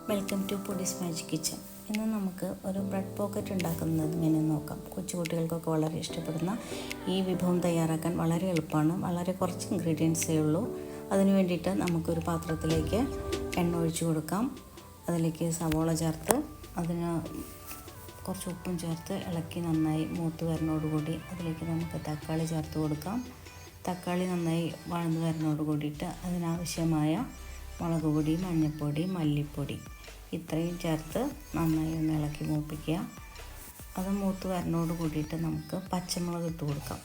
Welcome to Podi's magic kitchen. ഇന്ന് നമുക്ക് ഒരു ബ്രെഡ് പോക്കറ്റ് ഉണ്ടാക്കുന്നത് ഇങ്ങനെ നോക്കാം. കൊച്ചുകുട്ടികൾക്കൊക്കെ വളരെ ഇഷ്ടപ്പെടുന്ന ഈ വിഭവം തയ്യാറാക്കാൻ വളരെ എളുപ്പമാണ്. വളരെ കുറച്ച് ഇൻഗ്രീഡിയൻസേ ഉള്ളൂ. അതിന് വേണ്ടിയിട്ട് നമുക്കൊരു പാത്രത്തിലേക്ക് എണ്ണ ഒഴിച്ച് കൊടുക്കാം. അതിലേക്ക് സവോള ചേർത്ത് അതിന് കുറച്ച് ഉപ്പും ചേർത്ത് ഇളക്കി നന്നായി മൂത്ത് വരുന്നതോടുകൂടി അതിലേക്ക് നമുക്ക് തക്കാളി ചേർത്ത് കൊടുക്കാം. തക്കാളി നന്നായി വഴന്ന് വരുന്നതോട് കൂടിയിട്ട് അതിനാവശ്യമായ മുളക് പൊടി, മഞ്ഞൾപ്പൊടി, മല്ലിപ്പൊടി ഇത്രയും ചേർത്ത് നന്നായി ഒന്ന് ഇളക്കി മൂപ്പിക്കുക. അത് മൂത്ത് വരുന്നതോട് കൂടിയിട്ട് നമുക്ക് പച്ചമുളക് ഇട്ട് കൊടുക്കാം.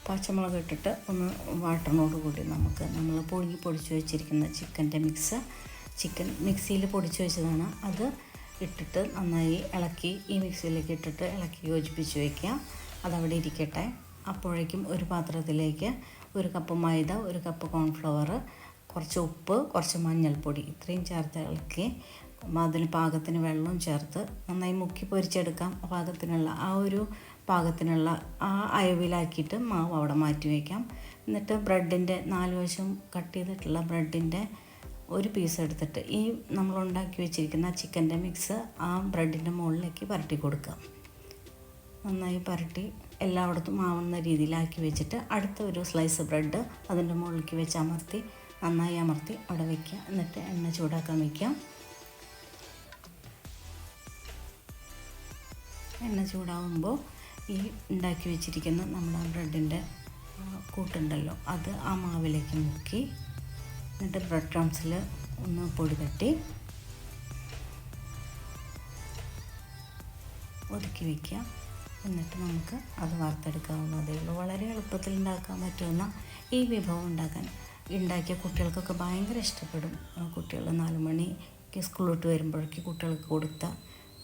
പച്ചമുളക് ഇട്ടിട്ട് ഒന്ന് വാട്ടണോട് കൂടി നമുക്ക് നമ്മൾ പൊടിച്ച് വെച്ചിരിക്കുന്ന ചിക്കൻ മിക്സിയിൽ പൊടിച്ച് വെച്ചതാണ്. അത് ഇട്ടിട്ട് നന്നായി ഇളക്കി ഈ മിക്സിയിലേക്ക് ഇട്ടിട്ട് ഇളക്കി യോജിപ്പിച്ച് വയ്ക്കുക. അതവിടെ ഇരിക്കട്ടെ. അപ്പോഴേക്കും ഒരു പാത്രത്തിലേക്ക് 1 കപ്പ് മൈദ, 1 കപ്പ് കോൺഫ്ലവർ, കുറച്ച് ഉപ്പ്, കുറച്ച് മഞ്ഞൾപ്പൊടി ഇത്രയും ചേർത്ത് ഇളക്കി അതിന് പാകത്തിന് വെള്ളം ചേർത്ത് നന്നായി മുക്കി പൊരിച്ചെടുക്കാം. പാകത്തിനുള്ള ആ അയവിലാക്കിയിട്ട് മാവ് അവിടെ മാറ്റി വയ്ക്കാം. എന്നിട്ട് ബ്രെഡിൻ്റെ 4 വശം കട്ട് ചെയ്തിട്ടുള്ള ബ്രെഡിൻ്റെ ഒരു പീസ് എടുത്തിട്ട് ഈ നമ്മൾ ഉണ്ടാക്കി വെച്ചിരിക്കുന്ന ചിക്കൻ്റെ മിക്സ് ആ ബ്രെഡിൻ്റെ മുകളിലേക്ക് പരട്ടി കൊടുക്കുക. നന്നായി പരട്ടി എല്ലായിടത്തും ആവുന്ന രീതിയിലാക്കി വെച്ചിട്ട് അടുത്ത ഒരു സ്ലൈസ് ബ്രെഡ് അതിൻ്റെ മുകളിലേക്ക് വെച്ച് നന്നായി അമർത്തി അവിടെ വയ്ക്കുക. എന്നിട്ട് എണ്ണ ചൂടാക്കാൻ വയ്ക്കാം. എണ്ണ ചൂടാവുമ്പോൾ ഈ ഉണ്ടാക്കി വെച്ചിരിക്കുന്ന നമ്മുടെ ബ്രെഡിൻ്റെ കൂട്ടുണ്ടല്ലോ അത് ആ മാവിലേക്ക് മുക്കി എന്നിട്ട് ബ്രെഡ് ക്രംസിൽ ഒന്ന് പൊടി തട്ടി ഒതുക്കി വയ്ക്കുക. എന്നിട്ട് നമുക്ക് അത് വറുത്തെടുക്കാവുന്നതേ ഉള്ളൂ. വളരെ എളുപ്പത്തിൽ ഉണ്ടാക്കാൻ പറ്റുന്ന ഈ വിഭവം ഉണ്ടാക്കിയ കുട്ടികൾക്കൊക്കെ ഭയങ്കര ഇഷ്ടപ്പെടും. കുട്ടികൾ 4 മണിക്ക് സ്കൂൾ വിട്ട് വരുമ്പോഴേക്ക് കുട്ടികൾക്ക് കൊടുത്താൽ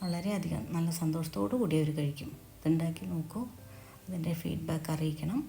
വളരെയധികം നല്ല സന്തോഷത്തോടു കൂടി അവർ കഴിക്കും. ഇതുണ്ടാക്കി നോക്കൂ. അതിൻ്റെ ഫീഡ്ബാക്ക് അറിയിക്കണം.